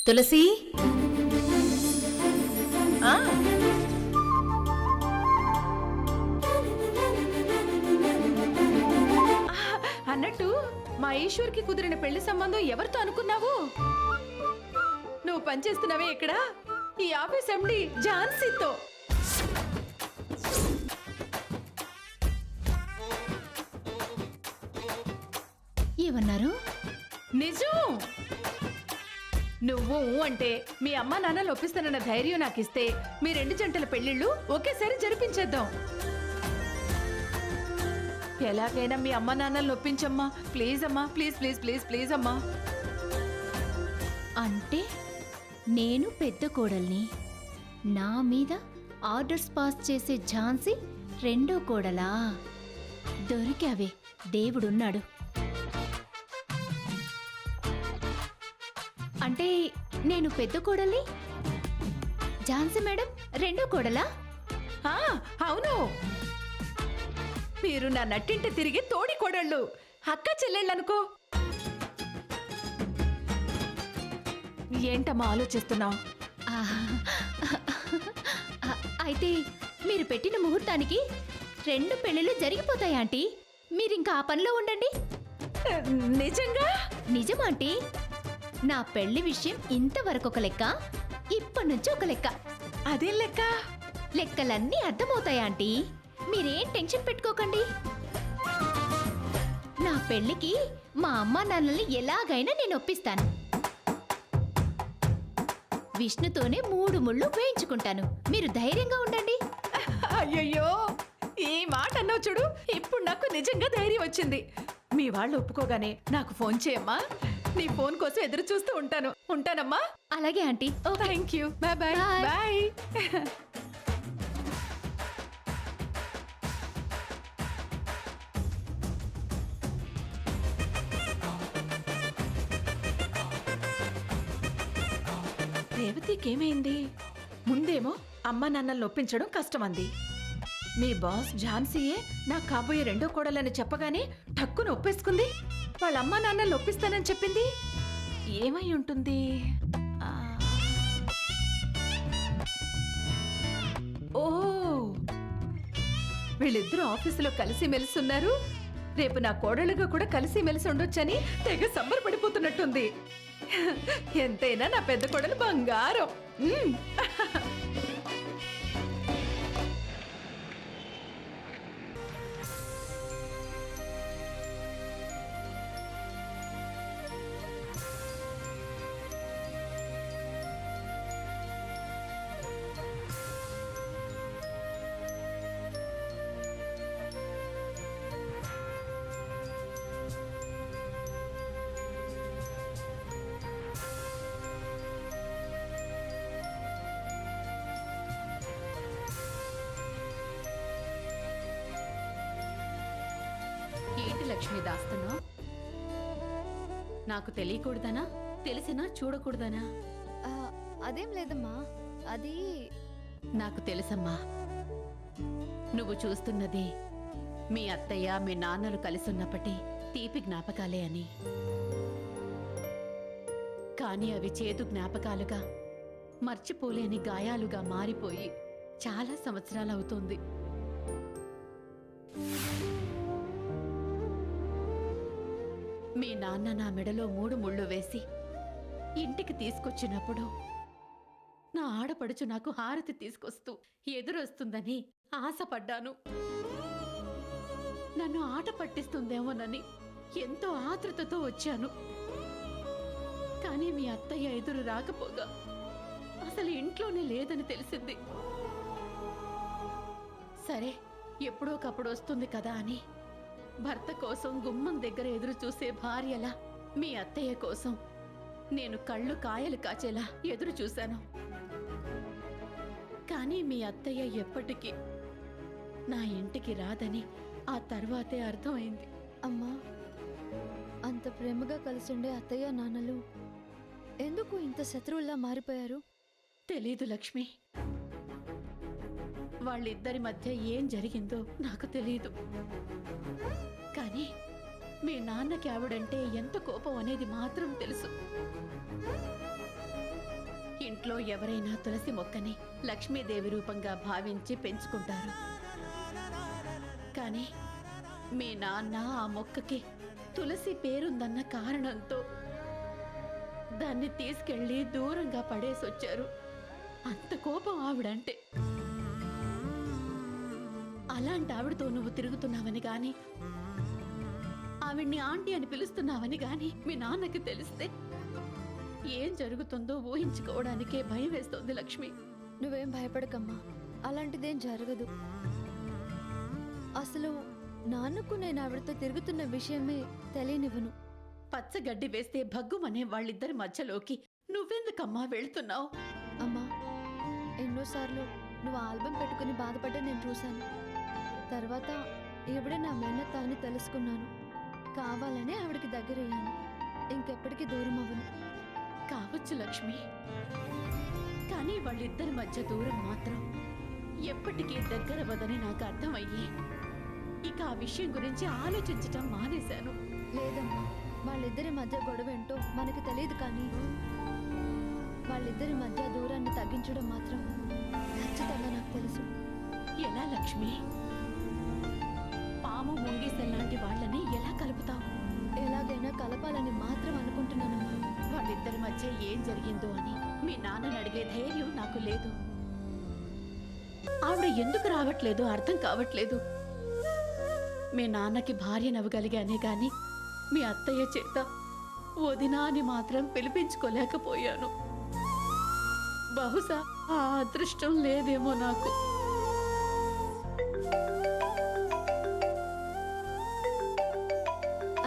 తులసి ఆ, అన్నట్టు మా ఈశ్వర్కి కుదిరిన పెళ్లి సంబంధం ఎవరితో అనుకున్నావు? నువ్వు పనిచేస్తున్నావే ఇక్కడ ఈ ఆఫీస్ ఎండి ఝాన్సీతో. ఏమన్నారు? నిజం. నువ్వు అంటే మీ అమ్మా నాన్నలు ఒప్పిస్తానన్న ధైర్యం నాకు ఇస్తే మీ రెండు జంటల పెళ్లిళ్ళు ఒకేసారి జరిపించేద్దాం. ఎలాగైనా మీ అమ్మా నాన్నలు ఒప్పించమ్మా, ప్లీజ్ అమ్మా, ప్లీజ్ ప్లీజ్ ప్లీజ్ ప్లీజ్ అమ్మా. అంటే నేను పెద్ద కోడల్ని, నా మీద ఆర్డర్స్ పాస్ చేసే ఝాన్సీ రెండో కోడలా? దొరికావే, దేవుడున్నాడు. అంటే నేను పెద్ద కోడల్ని, ఝాన్సీ మేడం రెండో కోడలా? ఆ, అవును. మీరు నా నట్టింటి తిరిగి తోడి కోడళ్ళు, అక్క చెల్లెళ్ళనుకో. ఏంటమ్మా ఆలోచిస్తున్నావు? అయితే మీరు పెట్టిన ముహూర్తానికి రెండు పెళ్ళిళ్ళు జరిగిపోతాయి ఆంటీ. మీరింకా ఆ పనిలో ఉండండి. నిజంగా? నిజమాంటీ. నా పెళ్లి విషయం ఇంతవరకు ఒక లెక్క, ఇప్పటి నుంచి ఒక లెక్క. అదేం లెక్క? లెక్కలన్నీ అర్థమవుతాయి ఆంటీ. మీరేం టెన్షన్ పెట్టుకోకండి. నా పెళ్లికి మా అమ్మా నాన్నల్ని ఎలాగైనా నేను ఒప్పిస్తాను. విష్ణుతోనే 3 ముళ్ళు వేయించుకుంటాను. మీరు ధైర్యంగా ఉండండి. అయ్యయ్యో, ఈ మాట అన్నావు చూడు, ఇప్పుడు నాకు నిజంగా ధైర్యం వచ్చింది. మీ వాళ్ళు ఒప్పుకోగానే నాకు ఫోన్ చేయమ్మా. నీ ఫోన్ కోసం ఎదురు చూస్తూ ఉంటాను. ఉంటానమ్మా. అలాగే aunty. Thank you. Bye bye bye. రేవతికేమైంది? ముందేమో అమ్మ నాన్నల్ని ఒప్పించడం కష్టమంది. మీ బాస్ ఝాన్సీయే నాకు కాబోయే రెండో కోడలని చెప్పగానే టక్కున ఒప్పేసుకుంది. వాళ్ళ అమ్మ నాన్నల్ని ఒప్పిస్తానని చెప్పింది. ఏమై ఉంటుంది? ఓ, వీళ్ళిద్దరూ ఆఫీసులో కలిసి మెలిసి ఉన్నారు. రేపు నా కోడలుగా కూడా కలిసి మెలిసి ఉండొచ్చని తెగ సంబరపడిపోతున్నట్టుంది. ఎంతైనా నా పెద్ద కోడలు బంగారం. ఏంటి లక్ష్మి దాస్తున్నావు? నాకు తెలియకూడదనా, తెలిసినా చూడకూడదనా? అదేం లేదమ్మా, అది నాకు తెలుసమ్మా. నువ్వు చూస్తున్నది మీ అత్తయ్య మీ నాన్నలు కలిసున్నప్పటి తీపి జ్ఞాపకాలే అని. కానీ అవి చేదు జ్ఞాపకాలుగా, మర్చిపోలేని గాయాలుగా మారిపోయి చాలా సంవత్సరాలవుతోంది. మీ నాన్న నా మెడలో 3 ముళ్ళు వేసి ఇంటికి తీసుకొచ్చినప్పుడు నా ఆడపడుచు నాకు హారతి తీసుకొస్తూ ఎదురొస్తుందని ఆశపడ్డాను. నన్ను ఆట పట్టిస్తుందేమోనని ఎంతో ఆతృతతో వచ్చాను. కానీ మీ అత్తయ్య ఎదురు రాకపోగా అసలు ఇంట్లోనే లేదని తెలిసింది. సరే, ఎప్పుడోకప్పుడు వస్తుంది కదా అని భర్త కోసం గుమ్మం దగ్గర ఎదురు చూసే భార్యలా మీ అత్తయ్య కోసం నేను కళ్ళు కాయలు కాచేలా ఎదురు చూశాను. కానీ మీ అత్తయ్య ఎప్పటికీ నా ఇంటికి రాదని ఆ తర్వాతే అర్థమైంది. అమ్మా, అంత ప్రేమగా కలిసిండే అత్తయ్య నాన్నలు ఎందుకు ఇంత శత్రువుల్లా మారిపోయారు? తెలీదు లక్ష్మి. వాళ్ళిద్దరి మధ్య ఏం జరిగిందో నాకు తెలీదు. కానీ మీ నాన్నకి ఆవిడంటే ఎంత కోపం అనేది మాత్రం తెలుసు. ఇంట్లో ఎవరైనా తులసి మొక్కని లక్ష్మీదేవి రూపంగా భావించి పెంచుకుంటారు. కానీ మీ నాన్న ఆ మొక్కకి తులసి పేరుందన్న కారణంతో దాన్ని తీసుకెళ్లి దూరంగా పడేసొచ్చారు. అంత కోపం ఆవిడంటే. అలాంటి ఆవిడతో నువ్వు తిరుగుతున్నావని గాని, ఆవిడ్ని ఆంటీ అని పిలుస్తున్నావని గాని మీ నాన్నకి తెలిస్తే ఏం జరుగుతుందో ఊహించుకోవడానికే భయం వేస్తోంది లక్ష్మి. నువ్వేం భయపడకమ్మా, అలాంటిదేం జరగదు. అసలు నాన్నకు నేను ఆవిడతో తిరుగుతున్న విషయమే తెలియనివ్వను. పచ్చగడ్డి వేస్తే భగ్గుమనే వాళ్ళిద్దరి మధ్యలోకి నువ్వెందుకమ్మా వెళ్తున్నావు? అమ్మా, ఎన్నోసార్లు నువ్వు ఆల్బం పెట్టుకుని బాధపడ్డా నేను చూశాను. తర్వాత ఈవిడ నా మేనత్త అని తెలుసుకున్నాను. కావాలనే ఆవిడకి దగ్గరయ్యాను. ఇంకెప్పటికీ దూరం అవ్వను. కావచ్చు లక్ష్మి, కానీ వాళ్ళిద్దరి మధ్య దూరం మాత్రం ఎప్పటికీ దగ్గరవదని నాకు అర్థమయ్యి ఇక ఆ విషయం గురించి ఆలోచించటం మానేశాను. లేదమ్మా, వాళ్ళిద్దరి మధ్య గొడవ ఏంటో మనకు తెలియదు, కానీ వాళ్ళిద్దరి మధ్య దూరాన్ని తగ్గించడం మాత్రం ఖచ్చితంగా నాకు తెలుసు. ఎలా లక్ష్మి? పాము ముంగీసెల్లాంటి వాళ్ళని ఎలా కలుపుతావు? ఎలాగైనా కలపాలని మాత్రం అనుకుంటున్నానమ్మా. వాళ్ళిద్దరి మధ్య ఏం జరిగిందో అని మీ నాన్నని అడిగే ధైర్యం నాకు లేదు. ఆవిడ ఎందుకు రావట్లేదో అర్థం కావట్లేదు. మీ నాన్నకి భార్య నవ్వగలిగానే గాని మీ అత్తయ్య చేత వదినా అని మాత్రం పిలిపించుకోలేకపోయాను. బహుశా ఆ అదృష్టం లేదేమో నాకు.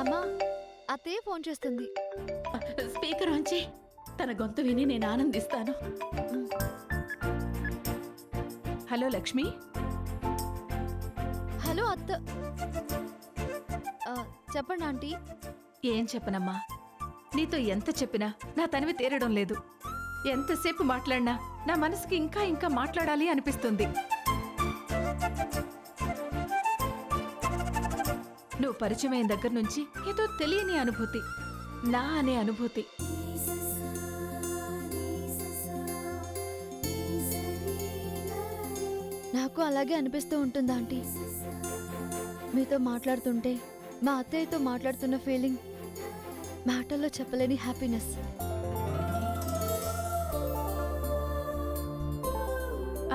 అమ్మా, అత్తయ్య ఫోన్ చేస్తుంది. స్పీకర్ ఆన్ చేయి. తన గొంతు విని నేను ఆనందిస్తాను. హలో లక్ష్మి. హలో అత్త. చెప్పండి ఆంటీ. ఏం చెప్పనమ్మా, నీతో ఎంత చెప్పినా నా తనివి తీరడం లేదు. ఎంతసేపు మాట్లాడినా నా మనసుకి ఇంకా ఇంకా మాట్లాడాలి అనిపిస్తుంది. నువ్వు పరిచయమైన దగ్గర నుంచి ఏదో తెలియని అనుభూతి, నా అనే అనుభూతి. నాకు అలాగే అనిపిస్తూ ఉంటుంది ఆంటీ. మీతో మాట్లాడుతుంటే మా అత్తయ్యతో మాట్లాడుతున్న ఫీలింగ్, మాటల్లో చెప్పలేని హ్యాపీనెస్.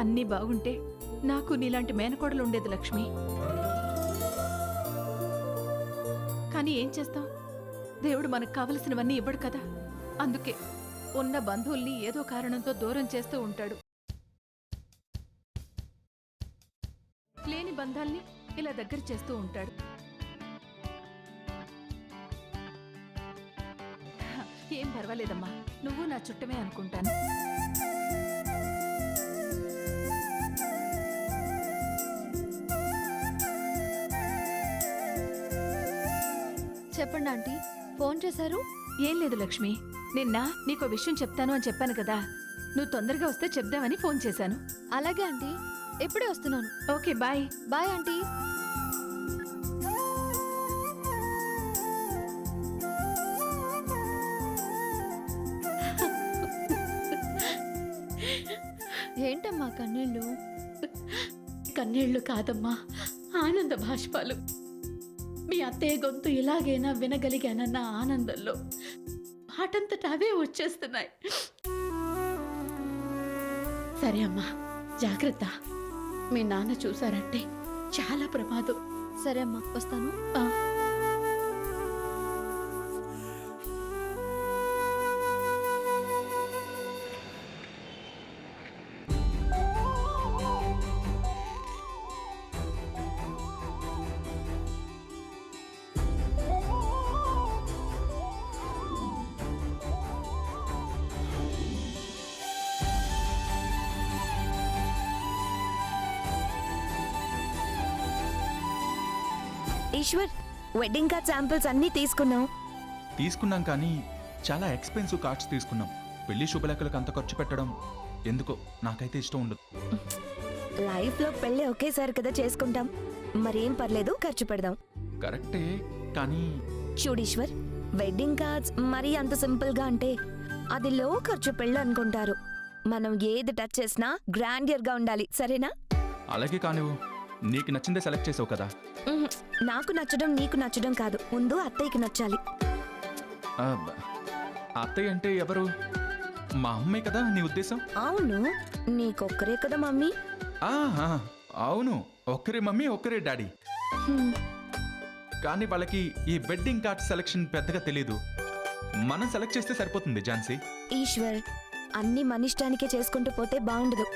అన్నీ బాగుంటే నాకు నీలాంటి మేనకోడలు ఉండేది లక్ష్మి. కానీ ఏం చేస్తాం, దేవుడు మనకు కావలసినవన్నీ ఇవ్వడు కదా. అందుకే ఉన్న బంధువుల్ని ఏదో కారణంతో దూరం చేస్తూ ఉంటాడు. లేని బంధాల్ని ఇలా దగ్గర చేస్తూ ఉంటాడు. ఏం పర్వాలేదమ్మా, నువ్వు నా చుట్టమే అనుకుంటాను. చెప్పండి ఆంటీ, ఫోన్ చేశారు? ఏం లేదు లక్ష్మి, నిన్న నీకో విషయం చెప్తాను అని చెప్పాను కదా, నువ్వు తొందరగా వస్తే చెప్దామని ఫోన్ చేశాను. అలాగే ఆంటీ, ఇప్పుడే వస్తున్నాను. Okay, bye. Bye aunty. ఏంటమ్మా కన్నీళ్ళు? కన్నీళ్లు కాదమ్మా, ఆనంద భాష్పాలు. మీ అత్తయ్య గొంతు ఇలాగైనా వినగలిగానన్న ఆనందంలో మాటంతట అవే వచ్చేస్తున్నాయి. సరే అమ్మా, జాగ్రత్త. మీ నాన్న చూసారంటే చాలా ప్రమాదం. సరే అమ్మా, వస్తాను. ఈశ్వర్, వెడ్డింగ్ కార్డ్ శాంపిల్స్ అన్నీ తీసుకున్నాం కానీ చాలా ఎక్స్పెన్సివ్ కార్డ్స్ తీసుకున్నాం. పెళ్లి శుభలేఖలకు అంత ఖర్చు పెట్టడం ఎందుకో నాకైతే ఇష్టం ఉండదు. లైఫ్లో పెళ్ళి ఒకేసారి కదా చేసుకుంటాం, మరేం పర్లేదు, ఖర్చు పెడదాం. కరెక్టే, కానీ చూడీశ్వర్, వెడ్డింగ్ కార్డ్స్ మరీ అంత సింపుల్గా అంటే అది లో ఖర్చు పెళ్ళి అనుకుంటారు. మనం ఏది టచ్ చేసినా గ్రాండియర్ గా ఉండాలి, సరేనా? అలాగే కానివ్వు. నీకు నచ్చిందే సెలెక్ట్ చేసావు కదా. ఉహుం, నాకు నచ్చడం నీకు నచ్చడం కాదు, ముందు అత్తయ్యకి నచ్చాలి. అత్తయ్య అంటే ఎవరు? మా అమ్మే కదా నీ ఉద్దేశం? అవును, నీకొక్కరే కదా మమ్మీ. అవును, ఒక్కరే మమ్మీ ఒక్కరే డాడీ. హ్మ్, కానీ వాళ్ళకి ఈ వెడ్డింగ్ కార్డ్ సెలెక్షన్ పెద్దగా తెలీదు. మనం సెలెక్ట్ చేస్తే సరిపోతుంది ఝాన్సీ. ఈశ్వర్, అన్ని మన ఇష్టానికే చేసుకుంటూ పోతే బాగుండదు.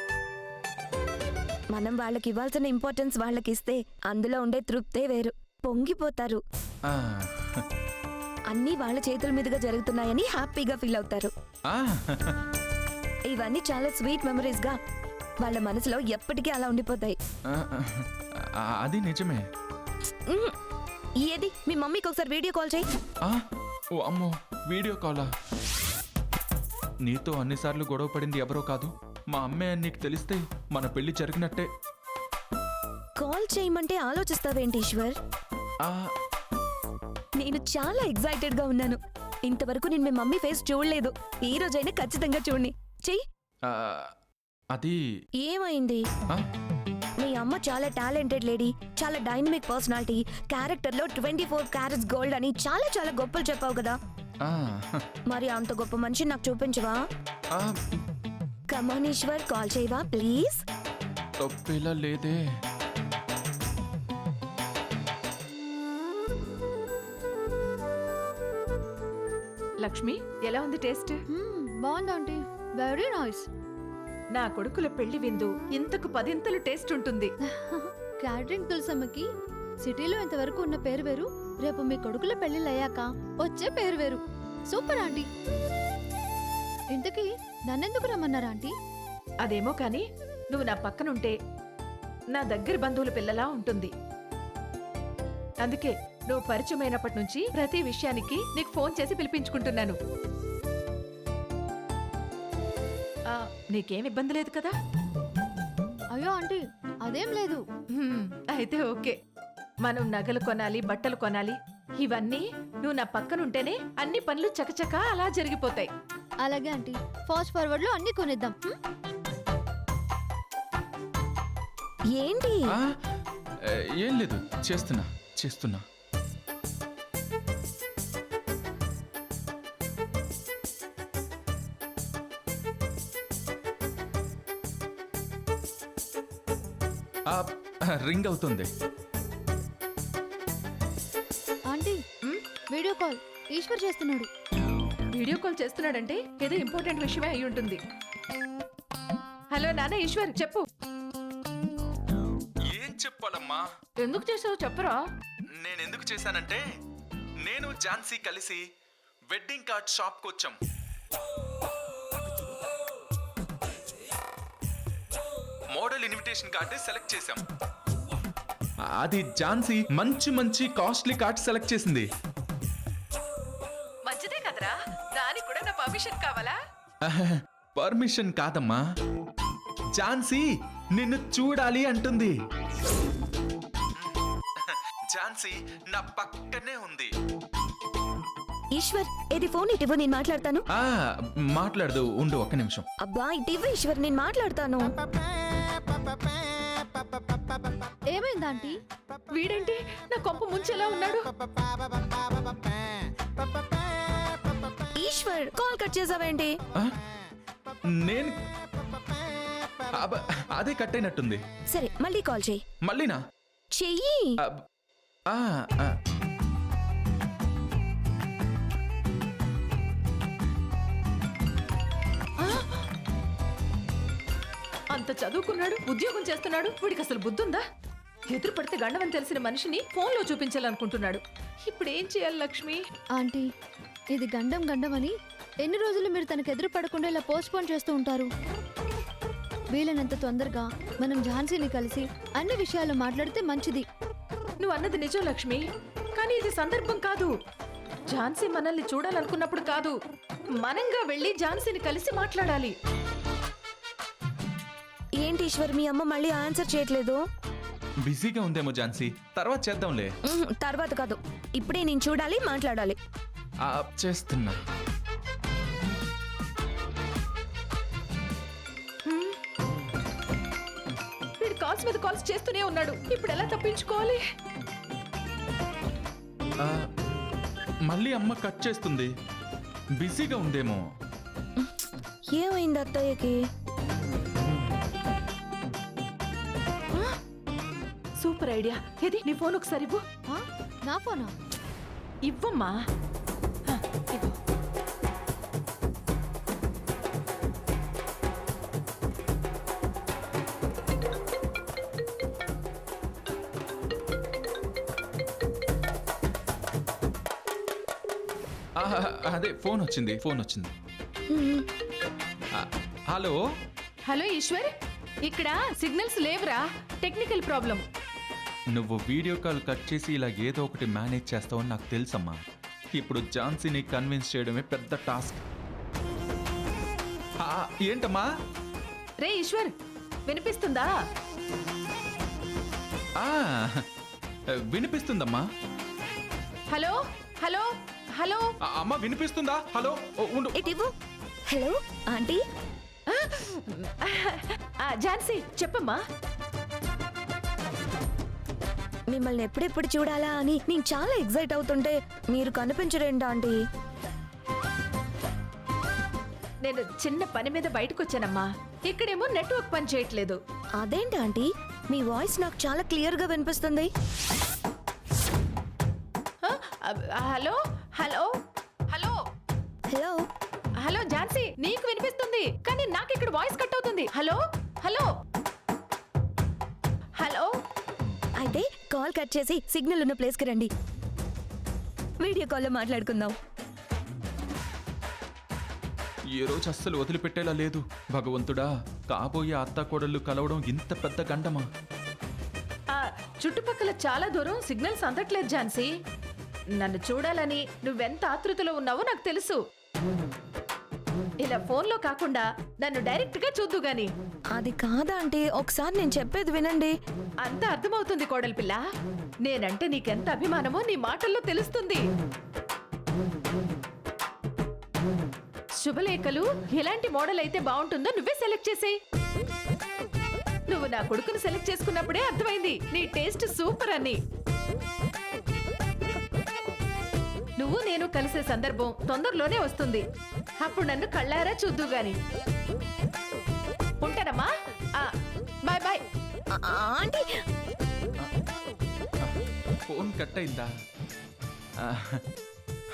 మనం వాళ్ళకి ఇవ్వాల్సిన ఇంపార్టెన్స్ వాళ్ళకి ఇస్తే అందులో ఉండే తృప్తే వేరు. పొంగిపోతారు. ఆ, అన్నీ వాళ్ళ చేతుల మీదుగా జరుగుతున్నాయని హ్యాపీగా ఫీల్ అవుతారు. ఆ, ఇవన్నీ చాలా స్వీట్ మెమరీస్ గా వాళ్ళ మనసులో ఎప్పటికీ అలా ఉండిపోతాయి. అది నిజమే. ఉహుం, ఏది మీ మమ్మీకి ఒకసారి వీడియో కాల్ చేయి. ఓ అమ్మో, వీడియో కాలా? నీతో అన్నిసార్లు గొడవ పడింది ఎవరో కాదు, మా అమ్మే అని నీకు తెలిస్తే మన పెళ్లి జరిగినట్టే. కాల్ చేయమంటే ఆలోచిస్తావేంటి ఈశ్వర్? ఆ, నేను చాలా ఎక్సైటెడ్ గా ఉన్నాను. ఇంతవరకు నేను మీ మమ్మీ ఫేస్ చూడలేదు. ఈ రోజైనా ఖచ్చితంగా చూడండి. చెయ్యి. ఆ, అది ఏమైంది? ఆ, మీ అమ్మ చాలా టాలెంటెడ్ లేడీ, చాలా డైనమిక్ పర్సనాలిటీ, క్యారెక్టర్ లో 24 క్యారెట్స్ గోల్డ్ అని చాలా చాలా గొప్పలు చెప్పావు కదా. ఆ, మరి అంత గొప్ప మనిషి నాకు చూపించవా? ఆ, కమాన్ ఈశ్వర్, కాల్ చేయవా ప్లీజ్? తప్పేలా లేదే. లక్ష్మి, ఎలా ఉంది టేస్ట్? బాగుంది ఆంటీ, వెరీ నైస్. నా కొడుకుల పెళ్లి విందు ఇంతకు 10 టేస్ట్ ఉంటుంది. క్యాటరింగ్ తులసమ్మకి సిటీలో ఇంతవరకు ఉన్న పేరు వేరు, రేపు మీ కొడుకుల పెళ్లిళ్ళు అయ్యాక వచ్చే పేరు వేరు. Super aunty. ఇంతకీ నన్నెందుకు రమ్మన్నారా ఆంటీ? అదేమో కాని నువ్వు నా పక్కనుంటే నా దగ్గర బంధువుల పిల్లలా ఉంటుంది. అందుకే నువ్వు పరిచయమైనప్పటి నుంచి ప్రతి విషయానికి నీకు ఫోన్ చేసి పిలిపించుకుంటున్నాను. నీకేం ఇబ్బంది లేదు కదా? అయ్యో ఆంటీ, అదేం లేదు. అయితే ఓకే. మనం నగలు కొనాలి, బట్టలు కొనాలి, ఇవన్నీ నువ్వు నా పక్కనుంటేనే అన్ని పనులు చకచకా అలా జరిగిపోతాయి. అలాగే ఆంటీ, ఫాస్ట్ ఫార్వర్డ్ లో అన్ని కొనిద్దాం. ఏంటి? ఆ, ఏం లేదు, చేస్తున్నా చేస్తున్నా. రింగ్ అవుతుంది. ఆంటీ, వీడియో కాల్ ఈశ్వర్ చేస్తున్నాడు. వీడియో కాల్ చేస్తున్నాడంటే ఏదో ఇంపార్టెంట్ విషయమే అయి ఉంటుంది. హలో నాన్న ఈశ్వర్, చెప్పు. ఏం చెప్పాలమ్మా? ఎందుకు చేసావు చెప్పరా? నేను ఎందుకు చేశానంటే, నేను ఝాన్సీ కలిసి వెడ్డింగ్ కార్డ్ షాప్కి వచ్చాం. మోడల్ ఇన్విటేషన్ కార్డు సెలెక్ట్ చేశాం. అది ఝాన్సీ మంచి మంచి కాస్ట్లీ కార్డ్ సెలెక్ట్ చేసింది. మంచిదే కదరా, దానికి కూడా నా పర్మిషన్ కావాలా? పర్మిషన్ కాదమ్మా, ఝాన్సీ నిన్ను చూడాలి అంటుంది. ఝాన్సీ నా పక్కనే ఉంది. ఈశ్వర్, ఇది ఫోన్ ఇటివ్వు, నేను మాట్లాడతాను. మాట్లాడదు, ఉండు ఒక్క నిమిషం. అబ్బా ఇటివ్వు ఈశ్వర్, నేను మాట్లాడతాను. ఏమైంది ఆంటీ? వీడేంటి నా కొంప ముంచెలా ఉన్నాడు? ఈశ్వర్, కాల్ కట్ చేసావేంటి? ఆ? నేను అదే కట్ అయినట్టుంది. సరే మళ్ళీ కాల్ చెయ్యి. మళ్ళీనా? చెయ్యి. ఆ, ఆ. అంత చదువుకున్నాడు, ఉద్యోగం చేస్తున్నాడు, వీడికి అసలు బుద్ధుందా? ఎదురు పడితే గండవని తెలిసిన మనిషిని ఫోన్లో చూపించాలనుకుంటున్నాడు. ఇప్పుడు ఏం చేయాలి లక్ష్మి? ఆంటీ, ఇది గండం గండం అని ఎన్ని రోజులు మీరు తనకు ఎదురు పడకుండా ఇలా పోస్ట్పోన్ చేస్తూ ఉంటారు? వీలైనంత తొందరగా మనం ఝాన్సీని కలిసి అన్ని విషయాలు మాట్లాడితే మంచిది. నువ్వు అన్నది నిజం లక్ష్మి, కానీ ఇది సందర్భం కాదు. ఝాన్సీ మనల్ని చూడాలనుకున్నప్పుడు కాదు, మనంగా వెళ్ళి ఝాన్సీని కలిసి మాట్లాడాలి. ఏంటి ఈశ్వర్, మీ అమ్మ మళ్ళీ ఆన్సర్ చేయట్లేదు? బిజీగా ఉందేమో ఝాన్సీ, తర్వాత చేద్దాంలే. తర్వాత కాదు, ఇప్పుడే నేను చూడాలి, మాట్లాడాలి. చేస్తున్నా. కాల్స్ మీద కాల్స్ చేస్తూనే ఉన్నాడు. ఇప్పుడు ఎలా తప్పించుకోవాలి? ఆ, మళ్ళీ అమ్మ కట్ చేస్తుంది. బిజీగా ఉందేమో. ఏమైంది అత్తయ్యకి? Super idea. ఏది నీ ఫోన్ ఒకసారి ఇవ్వు. ఆ? నా ఫోనా? ఇవ్వమ్మా. ఆ, ఇవ్వు. ఆ, అదే ఫోన్ వచ్చింది. ఆ, హలో. హలో ఈశ్వర్, ఇక్కడ సిగ్నల్స్ లేవురా. Technical problem. నువ్వు వీడియో కాల్ కట్ చేసి ఇలా ఏదో ఒకటి మేనేజ్ చేస్తావని నాకు తెలుసమ్మా. ఇప్పుడు ఝాన్సీని కన్విన్స్ చేయడమే పెద్ద టాస్క్. ఆ, ఏంటమ్మా? రే ఈశ్వర్, వినిపిస్తుందా? ఆ, వినిపిస్తుందమ్మా. Hello hello hello. ఆ, అమ్మ వినిపిస్తుందా? హలో. ఓ, ఉండు. ఇటు హలో ఆంటీ. ఝాన్సీ చెప్పమ్మా. మిమ్మల్ని ఎప్పుడెప్పుడు చూడాలా అని నేను చాలా ఎక్సైట్ అవుతుంటే మీరు కనిపించరేంటా ఆంటీ? నేను చిన్న పని మీద బయటకు వచ్చానమ్మా. ఇక్కడేమో నెట్వర్క్ పని చేయట్లేదు. అదేంటి ఆంటీ, మీ వాయిస్ నాకు చాలా క్లియర్ గా వినిపిస్తుంది. Hello hello hello hello hello Jhansi, నీకు వినిపిస్తుంది కానీ నాకు ఇక్కడ వాయిస్ కట్ అవుతుంది. Hello hello hello. అయితే కాల్ కట్ చేసి సిగ్నల్ ఉన్న ప్లేస్ కి రండి, వీడియో కాల్లో మాట్లాడుకుందాం. ఈ రోజు అస్సలు వదిలిపెట్టేలా లేదు. భగవంతుడా, కాబోయే అత్త కోడళ్ళు కలవడం ఇంత పెద్ద గండమా? చుట్టుపక్కల చాలా దూరం సిగ్నల్స్ అందట్లేదు ఝాన్సీ. నన్ను చూడాలని నువ్వెంత ఆతృతలో ఉన్నావో నాకు తెలుసు. ఇలా ఫోన్లో కాకుండా నన్ను డైరెక్ట్ గా చూద్దు గాని. అది కాదా ఆంటీ, ఒకసారి నేను చెప్పేది వినండి. అంత అర్థమవుతుంది కోడలి పిల్ల. నేనంటే నీకెంత అభిమానమో నీ మాటల్లో తెలుస్తుంది. శుభలేఖలు ఎలాంటి మోడల్ అయితే బాగుంటుందో నువ్వే సెలెక్ట్ చేసేయ్. నువ్వు నా కొడుకును సెలెక్ట్ చేసుకున్నప్పుడే అర్థమైంది నీ టేస్ట్ సూపర్ అని. నువ్వు నేను కలిసే సందర్భం తొందరలోనే వస్తుంది. అప్పుడు నన్ను కళ్ళారా చూద్దు గాని. ఉంటానమ్మా. Bye bye. Aunty phone cut అయిందా? ఆ,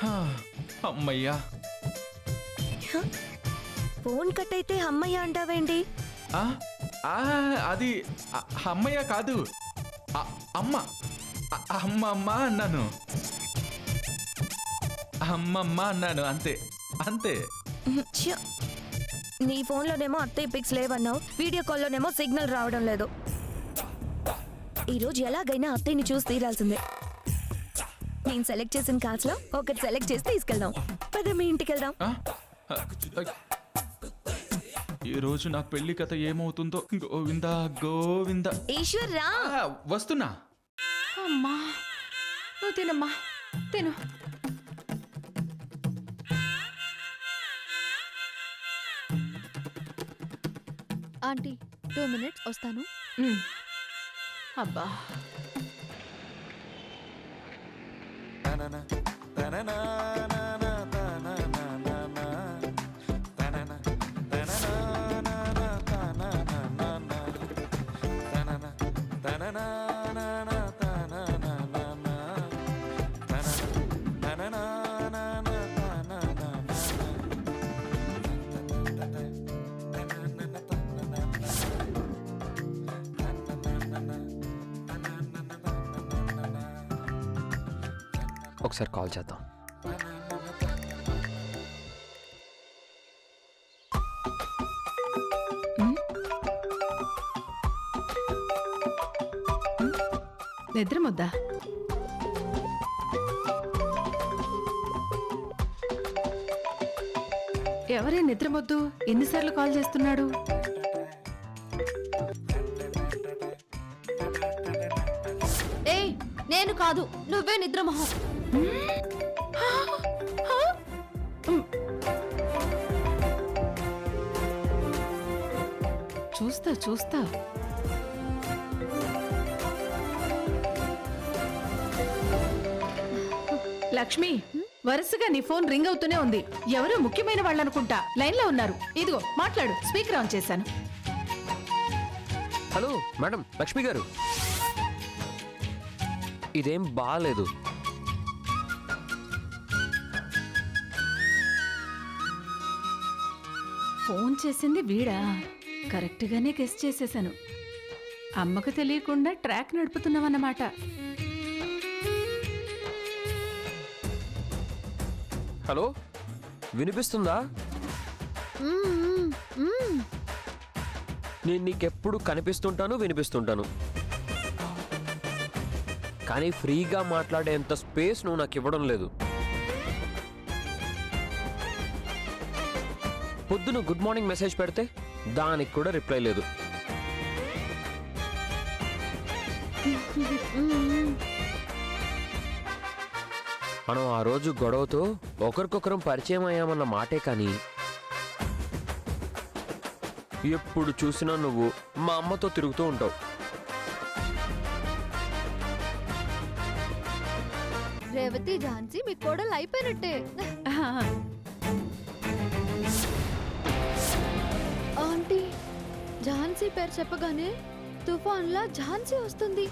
హా, అమ్మయ్యా. ఫోన్ కట్ అయితే అమ్మయ్య అంటావేంటి? ఆ, ఆ, అది అమ్మయ్య కాదు, అమ్మ. అమ్మమ్మ అన్నాను. అమ్మమ్మ అన్నాను, అంతే అంతే. ఛ! నీ ఫోన్లోనేమో అత్తయ్య పిక్స్ లేవన్నావు, వీడియో కాల్లోనేమో సిగ్నల్ రావడం లేదు. ఈరోజు ఎలాగైనా అత్తయ్యని చూసి తీరాల్సిందే. నేను సెలెక్ట్ చేసిన కార్స్ లో ఒకటి సెలెక్ట్ చేసి తీసుకెళ్దాం. పద మీ ఇంటికి వెళ్దాం. ఈ రోజు నా పెళ్లి కథ ఏమవుతుందో. గోవిందా గోవిందా. ఈశ్వర్ రా. వస్తున్నా. అమ్మా, నువ్వు తినమ్మా, తిను. ఆంటీ 2 minutes వస్తాను. అబ్బా, ఒకసారి కాల్ చేద్దాం. నిద్ర ముద్దా. ఎవరే నిద్రమొద్దు ఎన్నిసార్లు కాల్ చేస్తున్నాడు? ఏయ్, నేను కాదు, నువ్వే నిద్రమోహం. చూస్తా చూస్తా. లక్ష్మి వరుసగా నీ ఫోన్ రింగ్ అవుతూనే ఉంది. ఎవరో ముఖ్యమైన వాళ్ళనుకుంటా లైన్ లో ఉన్నారు. ఇదిగో మాట్లాడు, స్పీకర్ ఆన్ చేశాను. హలో మేడం, లక్ష్మి గారు, ఇదేం బాగాలేదు. ఫోన్ చేసింది వీడా? కరెక్ట్ గానే గెస్ చేసేశాను. అమ్మకు తెలియకుండా ట్రాక్ నడుపుతున్నావన్నమాట. హలో, వినిపిస్తుందా? నేను నీకెప్పుడు కనిపిస్తుంటాను, వినిపిస్తుంటాను, కానీ ఫ్రీగా మాట్లాడేంత స్పేస్ నువ్వు నాకు ఇవ్వడం లేదు. పొద్దున గుడ్ మార్నింగ్ మెసేజ్ పెడితే దానికి కూడా రిప్లై లేదు. మనం ఆ రోజు గొడవతో ఒకరికొకరం పరిచయం అయ్యామన్న మాటే కానీ ఎప్పుడు చూసినా నువ్వు మా అమ్మతో తిరుగుతూ ఉంటావు. రేవతి ఝాన్సీ మీ కోడలు అయిపోయినట్టే. ఆంటీ, ఝాన్సీ పేరు చెప్పగానే తుఫాన్లా ఝాన్సీ వస్తుంది.